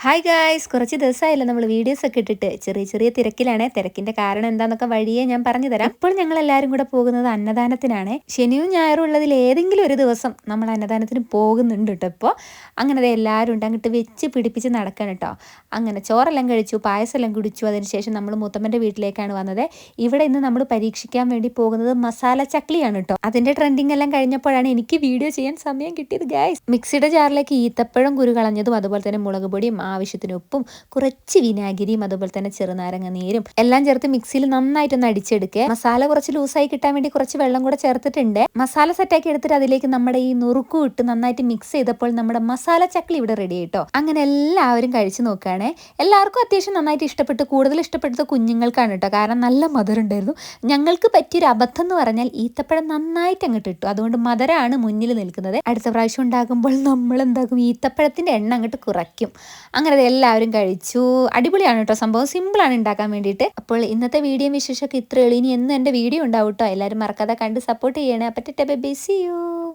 Hi guys, കുറച്ച് ദിവസമായല്ലോ നമ്മൾ videos ഒക്കെ ഇട്ടിട്ട്. ചെറിയ ചെറിയ തിരക്കിലാണ്. തിരക്കിന്റെ കാരണം എന്താന്നൊക്കെ വഴിയെ ഞാൻ പറഞ്ഞു തരാം. ഇപ്പോൾ ഞങ്ങൾ എല്ലാവരും കൂടെ പോകുന്നത് അന്നദാനത്തിനാണ്. ശനിയും ഞായറും ഉള്ളതിൽ ഏതെങ്കിലും ഒരു ദിവസം നമ്മൾ അന്നദാനത്തിന് പോകുന്നുണ്ട് കേട്ടോ. ഇപ്പോൾ അങ്ങനെ എല്ലാവരും ഉണ്ട്, അങ്ങോട്ട് വെച്ച് പിടിപ്പിച്ച് നടക്കണം കേട്ടോ. അങ്ങനെ ചോറെല്ലാം കഴിച്ചു, പായസമെല്ലാം കുടിച്ചു. അതിനുശേഷം നമ്മൾ മുത്തമ്മൻ്റെ വീട്ടിലേക്കാണ് വന്നത്. ഇവിടെ ഇന്ന് നമ്മൾ പരീക്ഷിക്കാൻ വേണ്ടി പോകുന്നത് മസാല ചക്ലിയാണ് കേട്ടോ. അതിന്റെ ട്രെൻഡിങ് എല്ലാം കഴിഞ്ഞപ്പോഴാണ് എനിക്ക് വീഡിയോ ചെയ്യാൻ സമയം കിട്ടിയത് ഗായ്സ്. മിക്സിയുടെ ജാറിലേക്ക് ഈത്തപ്പഴം കുരു കളഞ്ഞതും അതുപോലെ തന്നെ മുളക് പൊടിയും ആവശ്യത്തിന് ഉപ്പും കുറച്ച് വിനാഗിരിയും അതുപോലെ തന്നെ ചെറുനാരങ്ങ നീരും എല്ലാം ചേർത്ത് മിക്സിയിൽ നന്നായിട്ടൊന്ന് അടിച്ചെടുക്കുക. മസാല കുറച്ച് ലൂസായി കിട്ടാൻ വേണ്ടി കുറച്ച് വെള്ളം കൂടെ ചേർത്തിട്ടുണ്ട്. മസാല സെറ്റാക്കി എടുത്തിട്ട് അതിലേക്ക് നമ്മുടെ ഈ നുറുക്കും ഇട്ട് നന്നായിട്ട് മിക്സ് ചെയ്തപ്പോൾ നമ്മുടെ മസാല ചക്ലി ഇവിടെ റെഡി ആയിട്ടോ. അങ്ങനെ എല്ലാവരും കഴിച്ചു നോക്കുകയാണെ. എല്ലാവർക്കും അത്യാവശ്യം നന്നായിട്ട് ഇഷ്ടപ്പെട്ടു. കൂടുതൽ ഇഷ്ടപ്പെട്ടത് കുഞ്ഞുങ്ങൾക്കാണ് കേട്ടോ, കാരണം നല്ല മധുരം ഉണ്ടായിരുന്നു. ഞങ്ങൾക്ക് പറ്റിയൊരു അബദ്ധം എന്ന് പറഞ്ഞാൽ ഈത്തപ്പഴം നന്നായിട്ട് അങ്ങോട്ട് ഇട്ടു, അതുകൊണ്ട് മധുരമാണ് മുന്നിൽ നിൽക്കുന്നത്. അടുത്ത പ്രാവശ്യം ഉണ്ടാകുമ്പോൾ നമ്മൾ എന്താക്കും, ഈത്തപ്പഴത്തിന്റെ എണ്ണ അങ്ങോട്ട് കുറയ്ക്കും. അങ്ങനെ എല്ലാവരും കഴിച്ചു. അടിപൊളിയാണ് കേട്ടോ, സംഭവം സിമ്പിളാണ് ഉണ്ടാക്കാൻ വേണ്ടിയിട്ട്. അപ്പോൾ ഇന്നത്തെ വീഡിയോ വിശേഷമൊക്കെ ഇത്രയേ ഉള്ളൂ. ഇനി എന്നും എൻ്റെ വീഡിയോ ഉണ്ടാവും കേട്ടോ. എല്ലാവരും മറക്കാതെ കണ്ട് സപ്പോർട്ട് ചെയ്യണേ. പറ്റട്ടെ, ബൈ, സീ യു.